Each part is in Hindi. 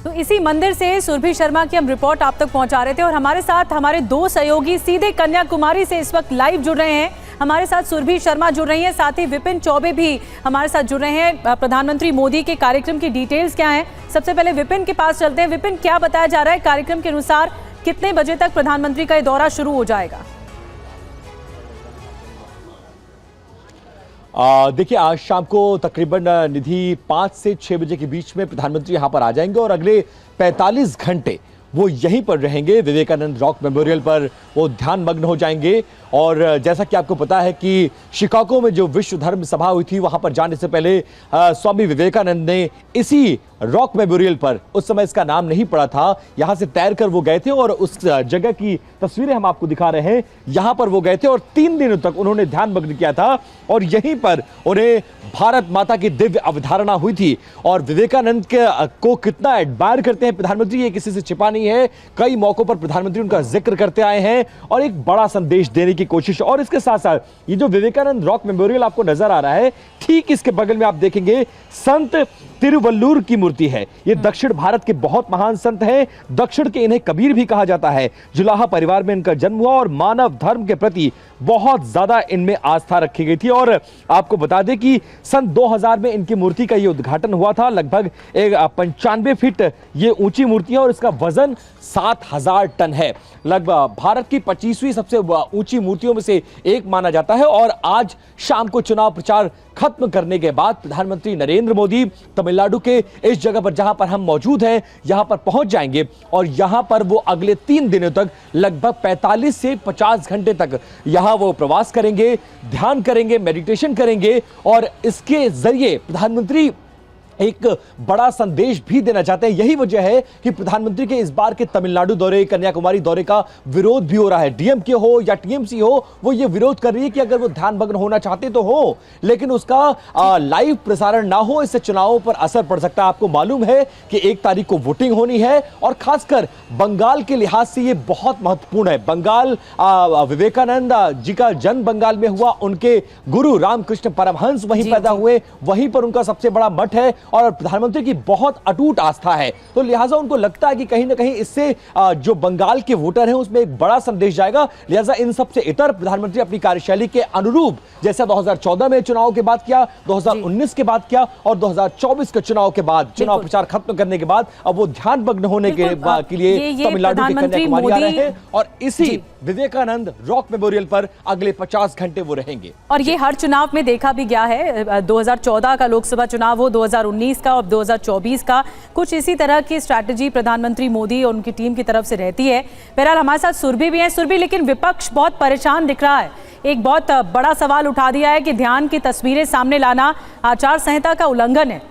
तो इसी मंदिर से सुरभि शर्मा की हम रिपोर्ट आप तक पहुंचा रहे थे और हमारे साथ हमारे दो सहयोगी सीधे कन्याकुमारी से इस वक्त लाइव जुड़ रहे हैं। हमारे साथ सुरभि शर्मा जुड़ रही हैं, साथ ही विपिन चौबे भी हमारे साथ जुड़ रहे हैं। प्रधानमंत्री मोदी के कार्यक्रम की डिटेल्स क्या हैं? सबसे पहले विपिन के पास चलते हैं। विपिन, क्या बताया जा रहा है कार्यक्रम के अनुसार कितने बजे तक प्रधानमंत्री का ये दौरा शुरू हो जाएगा? देखिए, आज शाम को तकरीबन निधि 5 से 6 बजे के बीच में प्रधानमंत्री यहां पर आ जाएंगे और अगले 45 घंटे वो यहीं पर रहेंगे। विवेकानंद रॉक मेमोरियल पर वो ध्यान मग्न हो जाएंगे। और जैसा कि आपको पता है कि शिकागो में जो विश्व धर्म सभा हुई थी, वहां पर जाने से पहले स्वामी विवेकानंद ने इसी रॉक मेमोरियल पर, उस समय इसका नाम नहीं पड़ा था, यहां से तैरकर वो गए थे और उस जगह की तस्वीरें हम आपको दिखा रहे हैं। यहां पर वो गए थे और 3 दिनों तक उन्होंने ध्यान मग्न किया था और यहीं पर उन्हें भारत माता की दिव्य अवधारणा हुई थी। और विवेकानंद को कितना एडमायर करते हैं प्रधानमंत्री, ये किसी से छिपा नहीं है। कई मौकों पर प्रधानमंत्री उनका जिक्र करते आए हैं और एक बड़ा संदेश देने की कोशिश। और इसके साथ साथ ये जो विवेकानंद रॉक मेमोरियल आपको नजर आ रहा है, ठीक इसके बगल में आप देखेंगे संत तिरुवल्लुर की मूर्ति है। ये दक्षिण भारत के बहुत महान संत हैं। दक्षिण के इन्हें कबीर भी कहा जाता है। जुलाहा परिवार में इनका जन्म हुआ और मानव धर्म के प्रति बहुत ज्यादा इनमें आस्था रखी गई थी। और आपको बता दें कि सन 2000 में इनकी मूर्ति का ये उद्घाटन हुआ था। लगभग 95 फीट ये ऊंची मूर्ति है और इसका वजन 7000 टन है। लगभग भारत की 25वीं सबसे ऊंची मूर्तियों में से एक माना जाता है। और आज शाम को चुनाव प्रचार खत्म करने के बाद प्रधानमंत्री नरेंद्र मोदी तमिलनाडु के इस जगह पर जहां पर हम मौजूद हैं, यहां पर पहुंच जाएंगे और यहां पर वो अगले 3 दिनों तक लगभग 45 से 50 घंटे तक यहां वो प्रवास करेंगे, ध्यान करेंगे, मेडिटेशन करेंगे। और इसके जरिए प्रधानमंत्री एक बड़ा संदेश भी देना चाहते हैं। यही वजह है कि प्रधानमंत्री के इस बार के तमिलनाडु दौरे, कन्याकुमारी दौरे का विरोध भी हो रहा है। डीएमके हो या टीएमसी हो, वो ये विरोध कर रही है कि अगर वो ध्यान मग्न होना चाहते तो हो, लेकिन उसका लाइव प्रसारण ना हो, इससे चुनावों पर असर पड़ सकता है। आपको मालूम है कि 1 तारीख को वोटिंग होनी है और खासकर बंगाल के लिहाज से ये बहुत महत्वपूर्ण है। बंगाल, विवेकानंद जी का जन्म बंगाल में हुआ, उनके गुरु रामकृष्ण परमहंस वहीं पैदा हुए, वहीं पर उनका सबसे बड़ा मठ है और प्रधानमंत्री की बहुत अटूट आस्था है। तो लिहाजा उनको लगता है कि कहीं ना कहीं इससे जो बंगाल के वोटर हैं उसमें एक बड़ा संदेश जाएगा। लिहाजा इन सबसे इतर प्रधानमंत्री अपनी कार्यशैली के अनुरूप, जैसा 2014 में चुनाव के बाद किया, 2019 के बाद किया और 2024 के चुनाव के बाद, चुनाव प्रचार खत्म करने के बाद अब वो ध्यान मग्न होने के लिए तमिलनाडु के कन्याकुमारी आ रहे हैं और इसी विवेकानंद रॉक मेमोरियल पर अगले 50 घंटे वो रहेंगे। और ये हर चुनाव में देखा भी गया है, 2014 का लोकसभा चुनाव हो, 2019 का और 2024 का, कुछ इसी तरह की स्ट्रैटेजी प्रधानमंत्री मोदी और उनकी टीम की तरफ से रहती है। बहरहाल हमारे साथ सुरभि भी है। सुरभि, लेकिन विपक्ष बहुत परेशान दिख रहा है। एक बहुत बड़ा सवाल उठा दिया है कि ध्यान की तस्वीरें सामने लाना आचार संहिता का उल्लंघन है।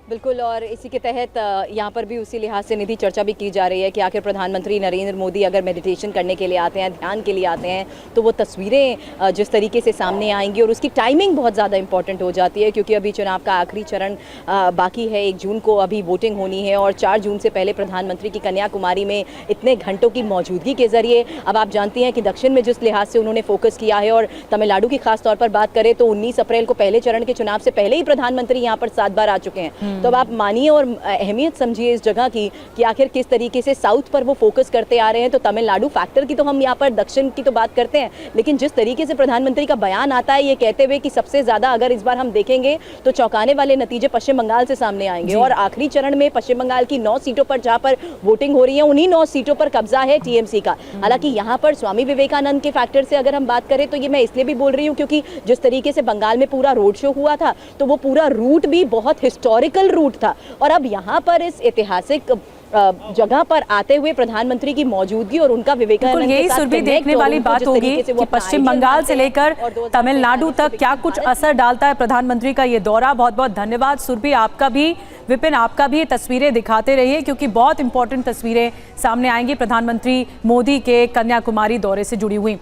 बिल्कुल, और इसी के तहत यहाँ पर भी उसी लिहाज से निधि चर्चा भी की जा रही है कि आखिर प्रधानमंत्री नरेंद्र मोदी अगर मेडिटेशन करने के लिए आते हैं, ध्यान के लिए आते हैं, तो वो तस्वीरें जिस तरीके से सामने आएंगी और उसकी टाइमिंग बहुत ज़्यादा इंपॉर्टेंट हो जाती है क्योंकि अभी चुनाव का आखिरी चरण बाकी है। 1 जून को अभी वोटिंग होनी है और 4 जून से पहले प्रधानमंत्री की कन्याकुमारी में इतने घंटों की मौजूदगी के जरिए, अब आप जानती हैं कि दक्षिण में जिस लिहाज से उन्होंने फोकस किया है और तमिलनाडु की खास तौर पर बात करें तो 19 अप्रैल को पहले चरण के चुनाव से पहले ही प्रधानमंत्री यहाँ पर 7 बार आ चुके हैं। तो अब आप मानिए और अहमियत समझिए इस जगह की कि आखिर किस तरीके से साउथ पर वो फोकस करते आ रहे हैं। तो तमिलनाडु फैक्टर की तो हम यहाँ पर दक्षिण की तो बात करते हैं, लेकिन जिस तरीके से प्रधानमंत्री का बयान आता है ये कहते हुए कि सबसे ज्यादा अगर इस बार हम देखेंगे तो चौंकाने वाले नतीजे पश्चिम बंगाल से सामने आएंगे और आखिरी चरण में पश्चिम बंगाल की 9 सीटों पर जहां पर वोटिंग हो रही है, उन्हीं 9 सीटों पर कब्जा है टीएमसी का। हालांकि यहाँ पर स्वामी विवेकानंद के फैक्टर से अगर हम बात करें तो ये मैं इसलिए भी बोल रही हूँ क्योंकि जिस तरीके से बंगाल में पूरा रोड शो हुआ था तो वो पूरा रूट भी बहुत हिस्टोरिकल रूट था और अब यहाँ पर इस ऐतिहासिक जगह पर आते हुए प्रधानमंत्री की मौजूदगी और उनका विवेकानंद यही सुरभि देखने वाली बात होगी कि पश्चिम बंगाल से लेकर तमिलनाडु तक क्या कुछ असर डालता है प्रधानमंत्री का ये दौरा। बहुत बहुत धन्यवाद सुरभि, आपका भी, विपिन आपका भी। ये तस्वीरें दिखाते रहिए क्योंकि बहुत इंपॉर्टेंट तस्वीरें सामने आएंगी प्रधानमंत्री मोदी के कन्याकुमारी दौरे से जुड़ी हुई।